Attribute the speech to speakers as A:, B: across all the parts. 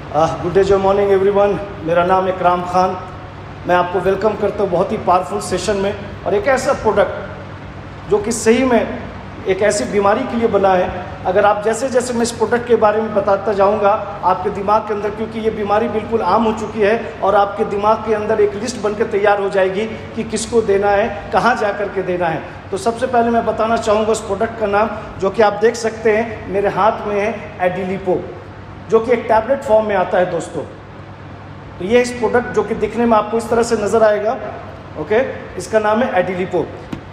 A: Good day जो morning everyone. मेरा नाम है इकराम खान। मैं आपको वेलकम करता हूँ बहुत ही पावरफुल सेशन में, और एक ऐसा प्रोडक्ट जो कि सही में एक ऐसी बीमारी के लिए बना है। अगर आप जैसे जैसे मैं इस प्रोडक्ट के बारे में बताता जाऊंगा आपके दिमाग के अंदर, क्योंकि ये बीमारी बिल्कुल आम हो चुकी है, और आपके दिमाग के अंदर एक लिस्ट बनकर तैयार हो जाएगी कि किसको देना है, कहाँ जा कर के देना है। तो सबसे पहले मैं बताना चाहूँगा उस प्रोडक्ट का नाम, जो कि आप देख सकते हैं मेरे हाथ में है, एडिलिपो, जो कि एक टैबलेट फॉर्म में आता है दोस्तों। तो ये इस प्रोडक्ट जो कि दिखने में आपको इस तरह से नज़र आएगा, ओके, इसका नाम है एडिलिपो।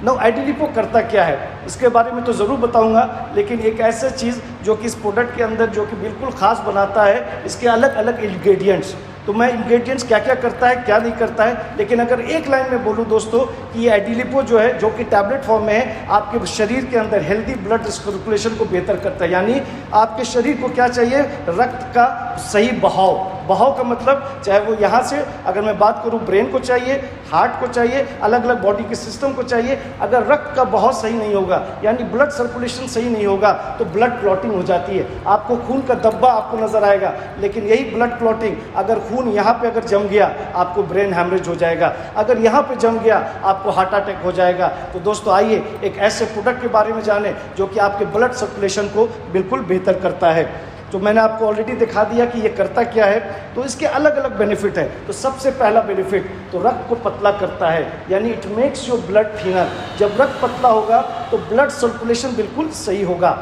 A: नो, एडिलिपो करता क्या है इसके बारे में तो ज़रूर बताऊंगा, लेकिन एक ऐसा चीज़ जो कि इस प्रोडक्ट के अंदर जो कि बिल्कुल ख़ास बनाता है, इसके अलग अलग इंग्रेडिएंट्स। तो मैं इंग्रेडिएंट्स क्या क्या करता है क्या नहीं करता है, लेकिन अगर एक लाइन में बोलूँ दोस्तों कि ये एडिलिपो जो है, जो कि टैबलेट फॉर्म में है, आपके शरीर के अंदर हेल्दी ब्लड सर्कुलेशन को बेहतर करता है। यानी आपके शरीर को क्या चाहिए, रक्त का सही बहाव। बहाव का मतलब चाहे वो यहाँ से, अगर मैं बात करूँ, ब्रेन को चाहिए, हार्ट को चाहिए, अलग अलग बॉडी के सिस्टम को चाहिए। अगर रक्त का बहाव सही नहीं होगा, यानी ब्लड सर्कुलेशन सही नहीं होगा, तो ब्लड क्लॉटिंग हो जाती है। आपको खून का धब्बा आपको नजर आएगा, लेकिन यही ब्लड क्लॉटिंग, अगर खून यहाँ पे अगर जम गया आपको ब्रेन हैमरेज हो जाएगा, अगर यहाँ पे जम गया आपको हार्ट अटैक हो जाएगा। तो दोस्तों आइए एक ऐसे प्रोडक्ट के बारे में जाने जो कि आपके ब्लड सर्कुलेशन को बिल्कुल बेहतर करता है। तो मैंने आपको ऑलरेडी दिखा दिया कि ये करता क्या है। तो इसके अलग अलग बेनिफिट है। तो सबसे पहला बेनिफिट तो रक्त को पतला करता है, यानी it makes your blood thinner. जब रक्त पतला होगा तो ब्लड सर्कुलेशन बिल्कुल सही होगा।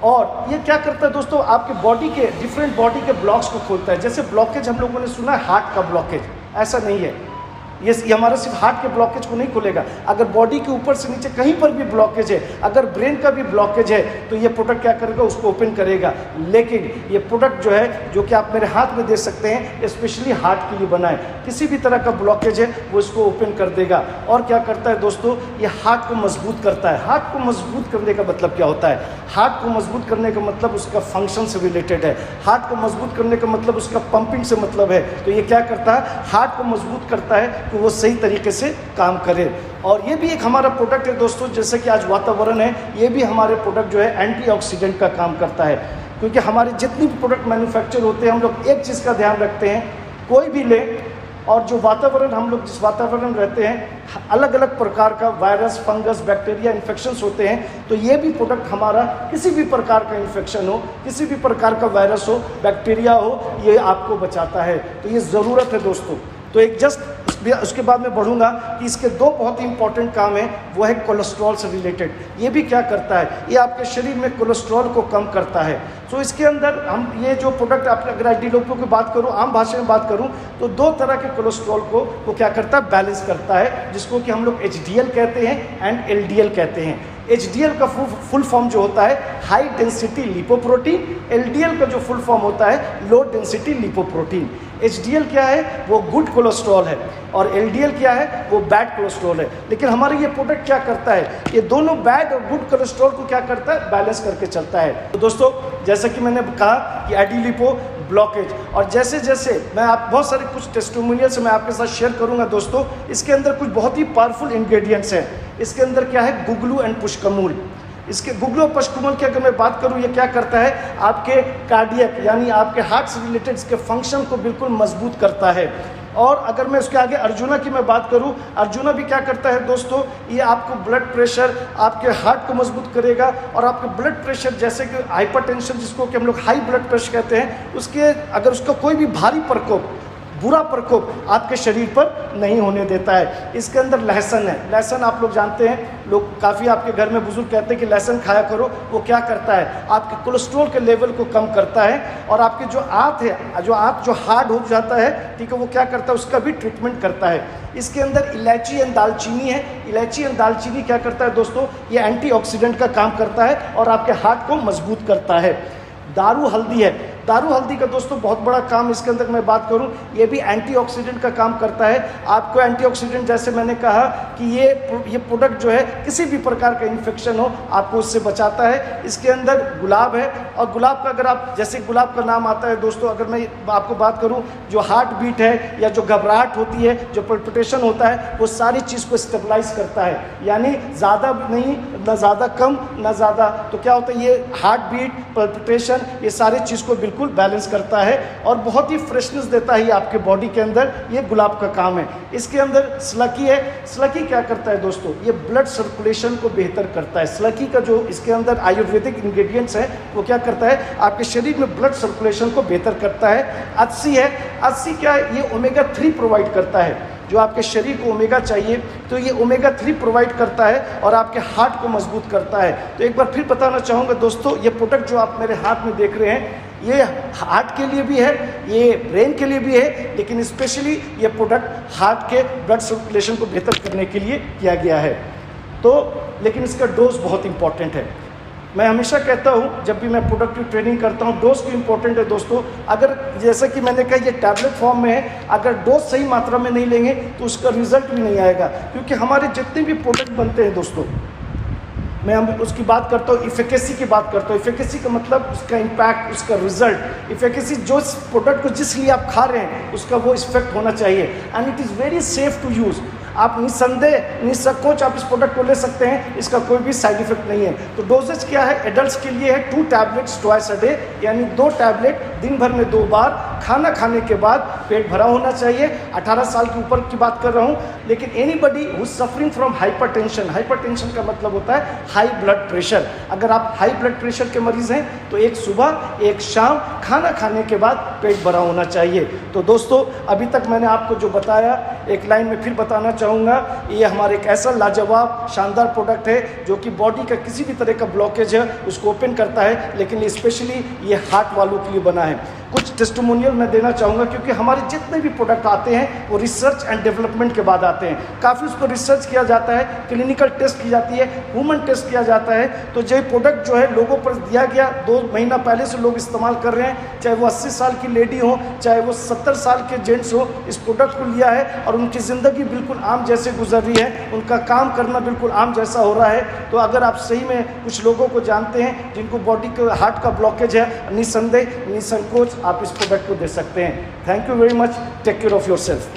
A: और ये क्या करता है दोस्तों, आपके बॉडी के डिफरेंट बॉडी के ब्लॉक्स को खोलता है। जैसे ब्लॉकेज हम लोगों ने सुना है हार्ट का ब्लॉकेज, ऐसा नहीं है। ये हमारा सिर्फ हार्ट के ब्लॉकेज को नहीं खोलेगा। अगर बॉडी के ऊपर से नीचे कहीं पर भी ब्लॉकेज है, अगर ब्रेन का भी ब्लॉकेज है, तो ये प्रोडक्ट क्या करेगा, उसको ओपन करेगा। लेकिन ये प्रोडक्ट जो है, जो कि आप मेरे हाथ में दे सकते हैं, स्पेशली हार्ट के लिए बना है। किसी भी तरह का ब्लॉकेज है वो इसको ओपन कर देगा। और क्या करता है दोस्तों, ये हार्ट को मजबूत करता है। हार्ट को मजबूत करने का मतलब क्या होता है, हार्ट को मजबूत करने का मतलब उसका फंक्शन से रिलेटेड है। हार्ट को मजबूत करने का मतलब उसका पंपिंग से मतलब है। तो ये क्या करता है, हार्ट को मजबूत करता है कि वो सही तरीके से काम करे। और ये भी एक हमारा प्रोडक्ट है दोस्तों, जैसे कि आज वातावरण है, ये भी हमारे प्रोडक्ट जो है एंटीऑक्सीडेंट का काम करता है। क्योंकि हमारे जितनी भी प्रोडक्ट मैन्युफैक्चर होते हैं, हम लोग एक चीज़ का ध्यान रखते हैं, कोई भी ले, और जो वातावरण हम लोग जिस वातावरण रहते हैं, अलग अलग प्रकार का वायरस, फंगस, बैक्टीरिया, इन्फेक्शंस होते हैं। तो ये भी प्रोडक्ट हमारा किसी भी प्रकार का इन्फेक्शन हो, किसी भी प्रकार का वायरस हो, बैक्टीरिया हो, ये आपको बचाता है। तो ये ज़रूरत है दोस्तों। तो एक जस्ट उसके बाद मैं बढ़ूंगा कि इसके दो बहुत ही इंपॉर्टेंट काम है, वो है कोलेस्ट्रॉल से रिलेटेड। ये भी क्या करता है, ये आपके शरीर में कोलेस्ट्रॉल को कम करता है। तो इसके अंदर हम ये जो प्रोडक्ट, आप अगर एडिलिपो की बात करूं, आम भाषा में बात करूं, तो दो तरह के कोलेस्ट्रॉल को वो क्या करता है, बैलेंस करता है, जिसको कि हम लोग HDL कहते हैं एंड LDL कहते हैं। HDL का फुल फॉर्म जो होता है हाई डेंसिटी लिपोप्रोटीन, LDL का जो फुल फॉर्म होता है लो डेंसिटी लिपोप्रोटीन। HDL क्या है, वो गुड कोलेस्ट्रॉल है, और LDL क्या है, वो बैड कोलेस्ट्रॉल है। लेकिन हमारा ये प्रोडक्ट क्या करता है, ये दोनों बैड और गुड कोलेस्ट्रॉल को क्या करता है, बैलेंस करके चलता है। तो दोस्तों जैसा कि मैंने कहा कि एडिलिपो ब्लॉकेज, और जैसे जैसे मैं आप बहुत सारे कुछ टेस्टिमोनियल्स मैं आपके साथ शेयर करूंगा दोस्तों। इसके अंदर कुछ बहुत ही पावरफुल इंग्रेडिएंट्स हैं। इसके अंदर क्या है, गुगलू एंड पुष्कमूल। इसके गुगलू और पुष्कमूल की अगर मैं बात करूं, ये क्या करता है, आपके कार्डियक यानी आपके हार्ट से रिलेटेड इसके फंक्शन को बिल्कुल मजबूत करता है। और अगर मैं उसके आगे अर्जुना की मैं बात करूं, अर्जुना भी क्या करता है दोस्तों, ये आपको ब्लड प्रेशर, आपके हार्ट को मजबूत करेगा, और आपके ब्लड प्रेशर, जैसे कि हाइपरटेंशन जिसको कि हम लोग हाई ब्लड प्रेशर कहते हैं, उसके अगर उसका कोई भी भारी प्रकोप, बुरा प्रकोप आपके शरीर पर नहीं होने देता है। इसके अंदर लहसुन है। लहसुन आप लोग जानते हैं, लोग काफ़ी आपके घर में बुजुर्ग कहते हैं कि लहसुन खाया करो। वो क्या करता है, आपके कोलेस्ट्रॉल के लेवल को कम करता है, और आपके जो आंत है, जो आंत जो हार्ड हो जाता है, ठीक है, वो क्या करता है, उसका भी ट्रीटमेंट करता है। इसके अंदर इलायची एंड दालचीनी है। इलायची एंड दालचीनी क्या करता है दोस्तों, ये एंटीऑक्सीडेंट का काम करता है और आपके हार्ट को मजबूत करता है। दारू हल्दी है। दारू हल्दी का दोस्तों बहुत बड़ा काम, इसके अंदर मैं बात करूं, ये भी एंटीऑक्सीडेंट का काम करता है। आपको एंटीऑक्सीडेंट, जैसे मैंने कहा कि ये प्रोडक्ट जो है किसी भी प्रकार का इन्फेक्शन हो आपको उससे बचाता है। इसके अंदर गुलाब है, और गुलाब का अगर आप, जैसे गुलाब का नाम आता है दोस्तों, अगर मैं आपको बात करूं, जो हार्ट बीट है या जो घबराहट होती है, जो पल्पिटेशन होता है, वो सारी चीज़ को स्टेबलाइज करता है। यानी ज़्यादा नहीं, ना ज़्यादा कम, ना ज़्यादा, तो क्या होता है, ये हार्ट बीट, पल्पिटेशन, ये सारी चीज़ को बिल्कुल बिल्कुल बैलेंस करता है और बहुत ही फ्रेशनेस देता है ये आपके बॉडी के अंदर। ये गुलाब का काम है। इसके अंदर स्लकी है। स्लकी क्या करता है दोस्तों, ये ब्लड सर्कुलेशन को बेहतर करता है। स्लकी का जो इसके अंदर आयुर्वेदिक इंग्रेडिएंट्स है वो क्या करता है, आपके शरीर में ब्लड सर्कुलेशन को बेहतर करता है। अत्सी है। अत्सी क्या है, ये ओमेगा 3 प्रोवाइड करता है। जो आपके शरीर को ओमेगा चाहिए तो ये ओमेगा 3 प्रोवाइड करता है और आपके हार्ट को मजबूत करता है। तो एक बार फिर बताना चाहूँगा दोस्तों, ये प्रोडक्ट जो आप मेरे हाथ में देख रहे हैं ये हार्ट के लिए भी है, ये ब्रेन के लिए भी है, लेकिन स्पेशली ये प्रोडक्ट हार्ट के ब्लड सर्कुलेशन को बेहतर करने के लिए किया गया है। तो लेकिन इसका डोज बहुत इंपॉर्टेंट है। मैं हमेशा कहता हूँ जब भी मैं प्रोडक्ट की ट्रेनिंग करता हूँ, डोज की इंपॉर्टेंट है दोस्तों। अगर जैसा कि मैंने कहा ये टैबलेट फॉर्म में है, अगर डोज सही मात्रा में नहीं लेंगे तो उसका रिजल्ट भी नहीं आएगा। क्योंकि हमारे जितने भी प्रोडक्ट बनते हैं दोस्तों, मैं उसकी बात करता हूँ, इफिकेसी की बात करता हूँ। इफिकेसी का मतलब उसका इम्पैक्ट, उसका रिजल्ट। इफिकेसी जो प्रोडक्ट को जिस लिए आप खा रहे हैं उसका वो इफेक्ट होना चाहिए and it is very safe to use. आप निसंदेह निसंकोच आप इस प्रोडक्ट को ले सकते हैं, इसका कोई भी साइड इफेक्ट नहीं है। तो डोजेज क्या है, एडल्ट्स के लिए है 2 टैबलेट्स ट्वाइस अ डे, यानी 2 टैबलेट दिन भर में 2 बार, खाना खाने के बाद पेट भरा होना चाहिए। 18 साल के ऊपर की बात कर रहा हूँ। लेकिन anybody who suffering from hypertension, hypertension का मतलब होता है हाई ब्लड प्रेशर। अगर आप हाई ब्लड प्रेशर के मरीज हैं तो एक सुबह एक शाम खाना खाने के बाद पेट भरा होना चाहिए। तो दोस्तों अभी तक मैंने आपको जो बताया, एक लाइन में फिर बताना चाहूँगा, ये हमारे एक ऐसा लाजवाब शानदार प्रोडक्ट है जो कि बॉडी का किसी भी तरह का ब्लॉकेज है उसको ओपन करता है। लेकिन स्पेशली ये हार्ट वालों के लिए बना है। कुछ टेस्टिमोनियल मैं देना चाहूँगा क्योंकि हमारे जितने भी प्रोडक्ट आते हैं वो रिसर्च एंड डेवलपमेंट के बाद आते हैं। काफ़ी उसको रिसर्च किया जाता है, क्लिनिकल टेस्ट की जाती है, ह्यूमन टेस्ट किया जाता है। तो जो प्रोडक्ट जो है लोगों पर दिया गया, 2 महीना पहले से लोग इस्तेमाल कर रहे हैं, चाहे वो 80 साल की लेडी हो, चाहे वो 70 साल के जेंट्स हो, इस प्रोडक्ट को लिया है और उनकी ज़िंदगी बिल्कुल आम जैसे गुजर रही है, उनका काम करना बिल्कुल आम जैसा हो रहा है। तो अगर आप सही में कुछ लोगों को जानते हैं जिनको बॉडी के हार्ट का ब्लॉकेज है, निसंदेह निसंकोच आप इस प्रोडक्ट को दे सकते हैं। Thank you very much. Take care of yourself.